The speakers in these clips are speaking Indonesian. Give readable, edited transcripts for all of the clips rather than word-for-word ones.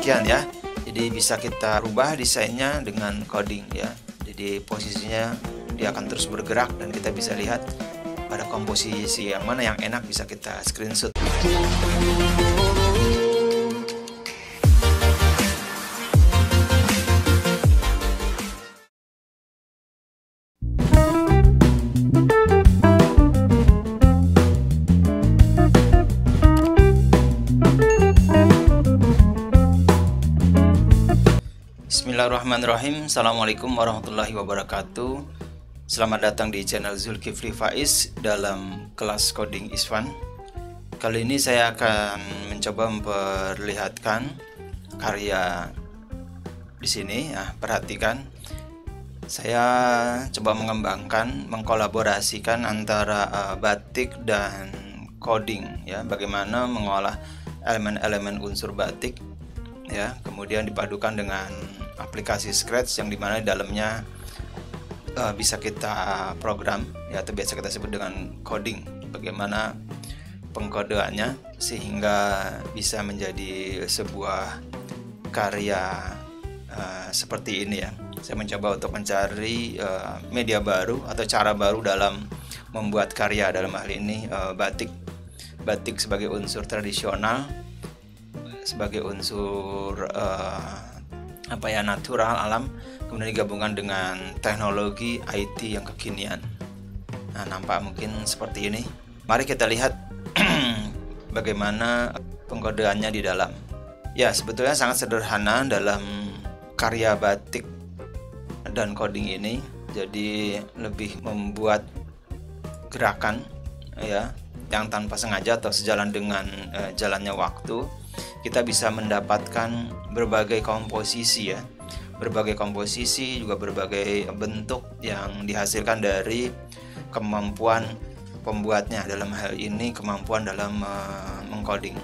demikian ya. Jadi bisa kita rubah desainnya dengan coding ya. Jadi posisinya dia akan terus bergerak dan kita bisa lihat pada komposisi yang mana yang enak bisa kita screenshot. Bismillahirrahmanirrahim. Assalamualaikum warahmatullahi wabarakatuh. Selamat datang di channel Zulkifli Faiz dalam kelas coding is fun. Kali ini saya akan mencoba memperlihatkan karya di sini. Nah, perhatikan. Saya coba mengkolaborasikan antara batik dan coding ya, bagaimana mengolah elemen-elemen unsur batik ya, kemudian dipadukan dengan aplikasi Scratch yang dimana di dalamnya bisa kita program ya, atau biasa kita sebut dengan coding. Bagaimana pengkodeannya sehingga bisa menjadi sebuah karya seperti ini ya. Saya mencoba untuk mencari media baru atau cara baru dalam membuat karya, dalam hal ini batik sebagai unsur tradisional, sebagai unsur natural, alam, kemudian digabungkan dengan teknologi IT yang kekinian. Nah, nampak mungkin seperti ini. Mari kita lihat bagaimana pengkodeannya di dalam. Ya, sebetulnya sangat sederhana dalam karya batik dan coding ini. Jadi lebih membuat gerakan ya, yang tanpa sengaja atau sejalan dengan jalannya waktu, kita bisa mendapatkan berbagai komposisi ya, berbagai komposisi juga berbagai bentuk yang dihasilkan dari kemampuan pembuatnya, dalam hal ini kemampuan dalam mengcoding.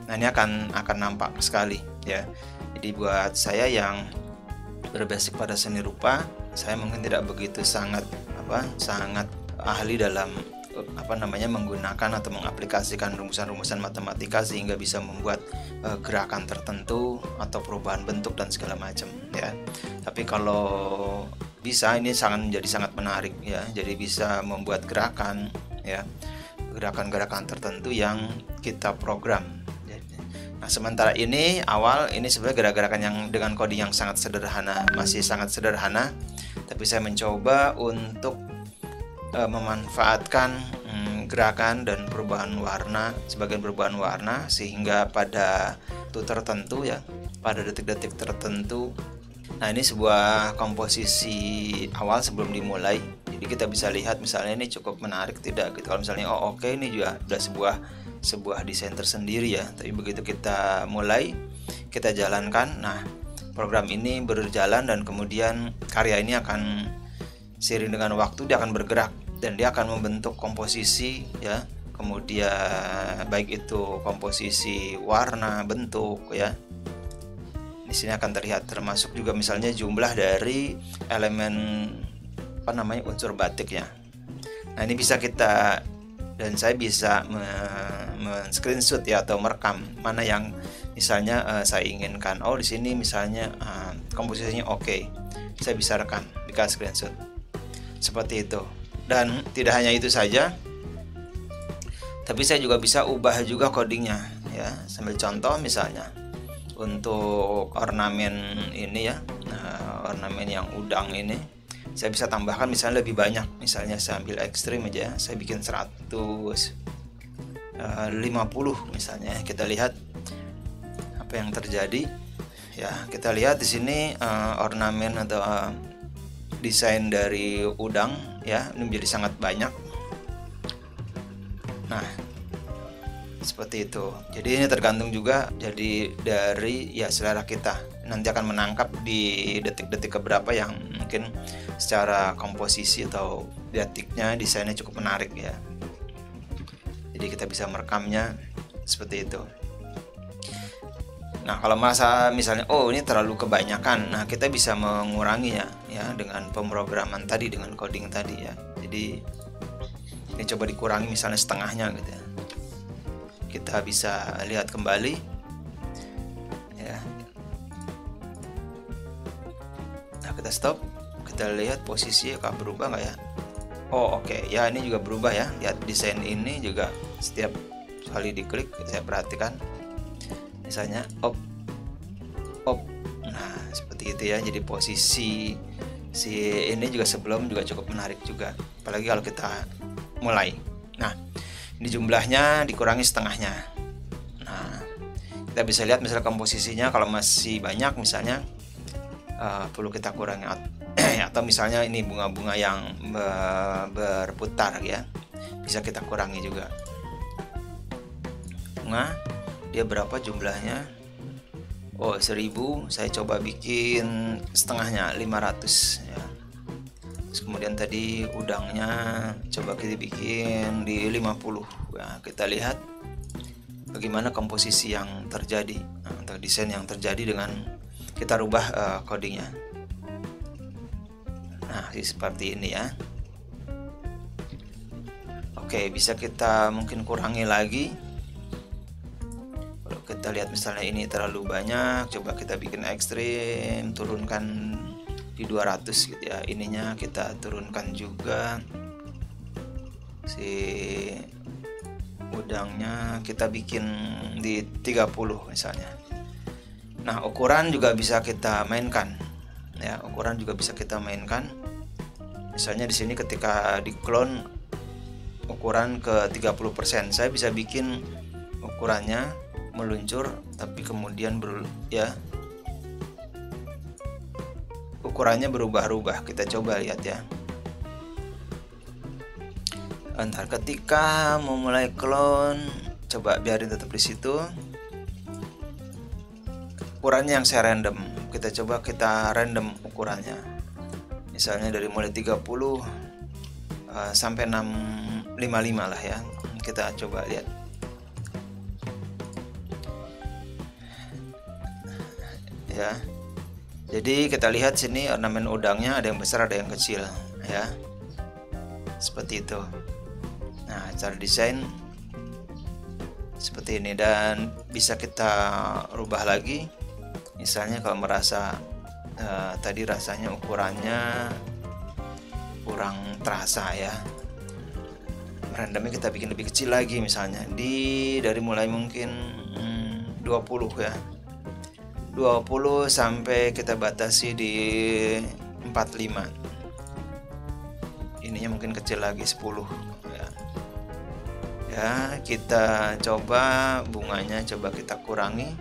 Nah, ini akan nampak sekali ya. Jadi buat saya yang berbasic pada seni rupa, saya mungkin tidak begitu sangat ahli dalam menggunakan atau mengaplikasikan rumusan-rumusan matematika sehingga bisa membuat gerakan tertentu atau perubahan bentuk dan segala macam ya. Tapi kalau bisa, ini menjadi sangat menarik ya. Jadi bisa membuat gerakan ya, gerakan-gerakan tertentu yang kita program. Nah, sementara ini sebenarnya gerakan yang dengan coding yang sangat sederhana, masih sangat sederhana, tapi saya mencoba untuk memanfaatkan gerakan dan perubahan warna, sebagian perubahan warna, sehingga pada waktu tertentu ya, pada detik-detik tertentu. Nah, ini sebuah komposisi awal sebelum dimulai. Jadi kita bisa lihat misalnya ini cukup menarik tidak gitu. Kalau misalnya oke, ini juga sudah sebuah desain tersendiri ya. Tapi begitu kita mulai, kita jalankan, nah program ini berjalan dan kemudian karya ini akan seiring dengan waktu dia akan bergerak dan dia akan membentuk komposisi ya, kemudian baik itu komposisi warna, bentuk ya. Di sini akan terlihat termasuk juga misalnya jumlah dari elemen unsur batiknya. Nah, ini bisa kita dan saya bisa men-screenshot ya, atau merekam mana yang misalnya saya inginkan. Oh, di sini misalnya komposisinya oke. Saya bisa rekam, dikasih screenshot. Seperti itu. Dan tidak hanya itu saja, tapi saya juga bisa ubah juga codingnya ya. Sambil contoh misalnya untuk ornamen ini ya, ornamen yang udang ini, saya bisa tambahkan misalnya lebih banyak. Misalnya saya ambil ekstrim aja, saya bikin 150 misalnya. Kita lihat apa yang terjadi ya. Kita lihat di sini ornamen atau desain dari udang ya, ini menjadi sangat banyak. Nah, seperti itu. Jadi ini tergantung juga jadi dari ya selera kita. Nanti akan menangkap di detik-detik keberapa yang mungkin secara komposisi atau detiknya desainnya cukup menarik ya. Jadi kita bisa merekamnya seperti itu. Nah, kalau merasa misalnya ini terlalu kebanyakan, nah kita bisa menguranginya ya dengan pemrograman tadi, dengan coding tadi ya. Jadi ini coba dikurangi misalnya setengahnya gitu ya. Kita bisa lihat kembali ya. kita stop, kita lihat posisi akan berubah nggak ya. Oh oke, ya ini juga berubah ya. Lihat desain ini juga setiap kali diklik saya perhatikan, misalnya op. Nah seperti itu ya. Jadi posisi si ini juga sebelum juga cukup menarik juga, apalagi kalau kita mulai. Nah ini jumlahnya dikurangi setengahnya. Nah kita bisa lihat misalnya komposisinya kalau masih banyak misalnya perlu kita kurangi, atau misalnya ini bunga-bunga yang berputar ya, bisa kita kurangi juga. Bunga dia berapa jumlahnya? Oh 1000, saya coba bikin setengahnya 500 ya. Terus kemudian tadi udangnya coba kita bikin di 50 ya. Kita lihat bagaimana komposisi yang terjadi atau desain yang terjadi dengan kita rubah codingnya. Nah seperti ini ya. Oke, bisa kita mungkin kurangi lagi. Kalau kita lihat misalnya ini terlalu banyak, coba kita bikin ekstrim, turunkan di 200 gitu ya. Ininya kita turunkan juga, si udangnya kita bikin di 30 misalnya. Nah ukuran juga bisa kita mainkan ya, ukuran juga bisa kita mainkan. Misalnya di sini ketika di clone ukuran ke 30%, saya bisa bikin ukurannya meluncur tapi kemudian ukurannya berubah-ubah. Kita coba lihat ya. Ntar ketika mau mulai clone, coba biarin tetap di situ. Ukurannya yang saya random, kita coba kita random ukurannya. Misalnya dari mulai 30 sampai 655 lah ya. Kita coba lihat. Ya. Jadi kita lihat sini ornamen udangnya ada yang besar, ada yang kecil ya. Seperti itu. Nah, cara desain seperti ini, dan bisa kita rubah lagi. Misalnya kalau merasa tadi rasanya ukurannya kurang terasa ya, randomnya kita bikin lebih kecil lagi, misalnya dari mulai mungkin 20 ya, 20 sampai kita batasi di 45. Ininya mungkin kecil lagi 10 ya. Ya kita coba bunganya, coba kita kurangi,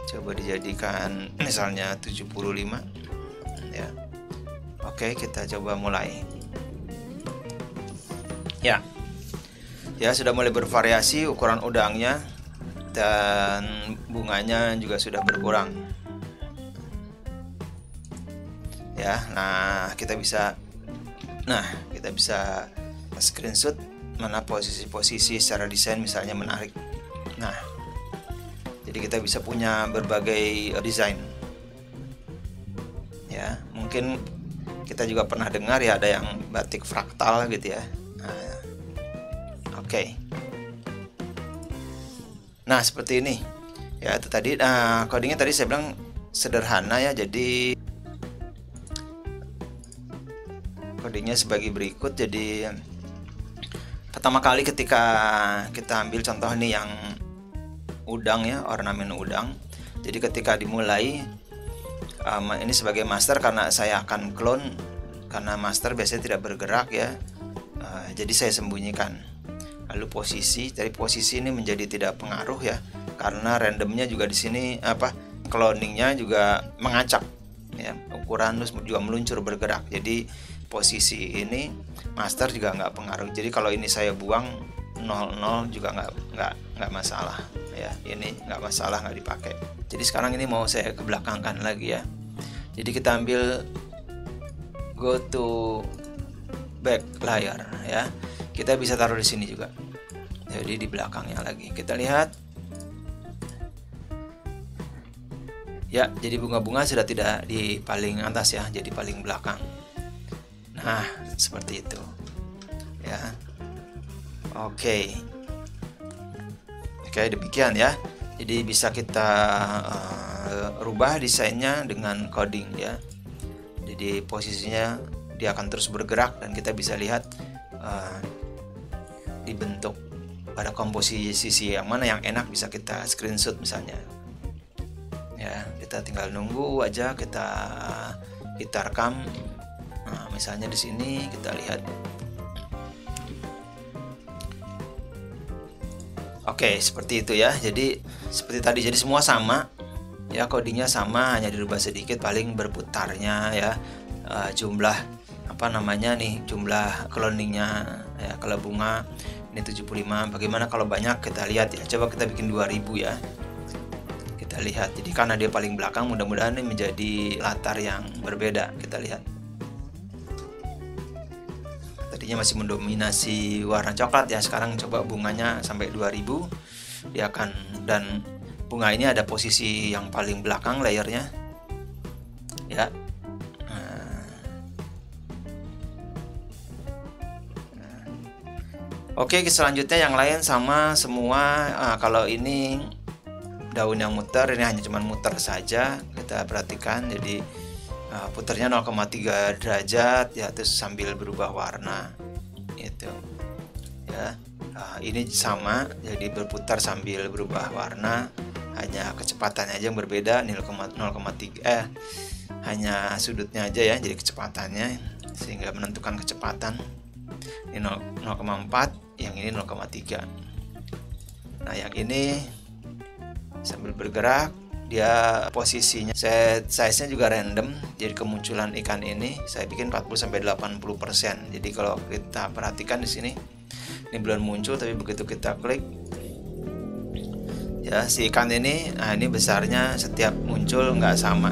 coba dijadikan misalnya 75 ya. Oke, kita coba mulai ya. Ya sudah mulai bervariasi ukuran udangnya, dan bunganya juga sudah berkurang ya. Nah kita bisa screenshot mana posisi-posisi secara desain misalnya menarik. Nah jadi kita bisa punya berbagai desain ya. Mungkin kita juga pernah dengar ya, ada yang batik fraktal gitu ya. Oke. Nah seperti ini ya, itu tadi codingnya tadi saya bilang sederhana ya. Jadi codingnya sebagai berikut. Jadi pertama kali ketika kita ambil contoh nih yang udang ya, ornamen udang. Jadi ketika dimulai ini sebagai master, karena saya akan clone, karena master biasanya tidak bergerak ya, jadi saya sembunyikan. Lalu posisi, dari posisi ini menjadi tidak pengaruh ya, karena randomnya juga di sini cloningnya juga mengacak ya, ukuran terus juga meluncur bergerak. Jadi posisi ini master juga nggak pengaruh. Jadi kalau ini saya buang 00 juga nggak masalah ya, ini nggak masalah, nggak dipakai. Jadi sekarang ini mau saya kebelakangkan lagi ya. Jadi kita ambil go to back layer ya, kita bisa taruh di sini juga. Jadi di belakangnya lagi kita lihat ya. Jadi bunga-bunga sudah tidak di paling atas ya, jadi paling belakang. Nah seperti itu ya. Oke, demikian ya. Jadi bisa kita rubah desainnya dengan coding ya. Jadi Jadi posisinya dia akan terus bergerak dan kita bisa lihat dibentuk pada komposisi yang mana yang enak bisa kita screenshot misalnya. Ya, kita tinggal nunggu aja, kita rekam. Nah, misalnya di sini kita lihat. Oke, seperti itu ya. Jadi seperti tadi, jadi semua sama. Ya, codingnya sama, hanya dirubah sedikit paling berputarnya ya. Jumlah jumlah cloningnya ya. Kalau bunga ini 75, bagaimana kalau banyak, kita lihat ya. Coba kita bikin 2000 ya. Kita lihat. Jadi karena dia paling belakang, mudah-mudahan ini menjadi latar yang berbeda. Kita lihat. Tadinya masih mendominasi warna coklat ya, sekarang coba bunganya sampai 2000 dia akan, dan bunga ini ada posisi yang paling belakang layernya ya. Oke, selanjutnya yang lain sama semua. Kalau ini daun yang muter, ini hanya cuman muter saja, kita perhatikan. Jadi putarnya 0,3 derajat ya, terus sambil berubah warna itu ya. Ini sama, jadi berputar sambil berubah warna, hanya kecepatannya aja yang berbeda. 0,3 hanya sudutnya aja ya, jadi kecepatannya, sehingga menentukan kecepatan. Ini 0,4, yang ini 0,3. Nah, yang ini sambil bergerak, dia posisinya, size-nya juga random. Jadi kemunculan ikan ini saya bikin 40-80%. Jadi kalau kita perhatikan di sini, ini belum muncul, tapi begitu kita klik ya, si ikan ini, ini besarnya setiap muncul nggak sama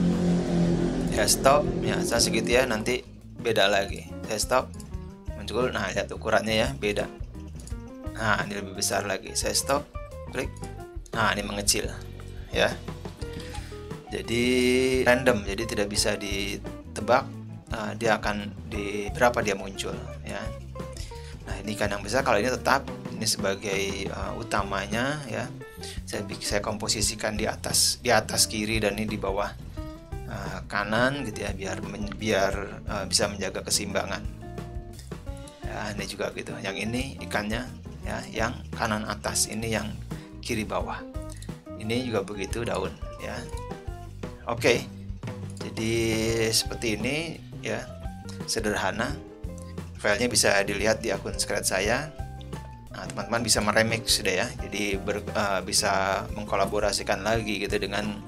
ya. Stop ya, saya segitu ya, nanti beda lagi. Saya stop, muncul, nah lihat ukurannya ya, beda. Nah, ini lebih besar lagi. Saya stop, klik, nah ini mengecil ya. Jadi random, jadi tidak bisa ditebak dia akan di berapa dia muncul ya. Nah, ini ikan yang besar, kalau ini tetap ini sebagai utamanya ya. Saya komposisikan di atas kiri, dan ini di bawah kanan gitu ya, biar bisa menjaga keseimbangan. Ya, ini juga gitu. Yang ini ikannya ya, yang kanan atas, ini yang kiri bawah. Ini juga begitu daun ya. Oke, jadi seperti ini ya, sederhana. Filenya bisa dilihat di akun Scratch saya. Nah, teman-teman bisa meremix sudah ya, jadi bisa mengkolaborasikan lagi gitu dengan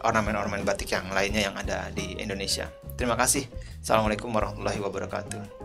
ornamen-ornamen batik yang lainnya yang ada di Indonesia. Terima kasih. Assalamualaikum warahmatullahi wabarakatuh.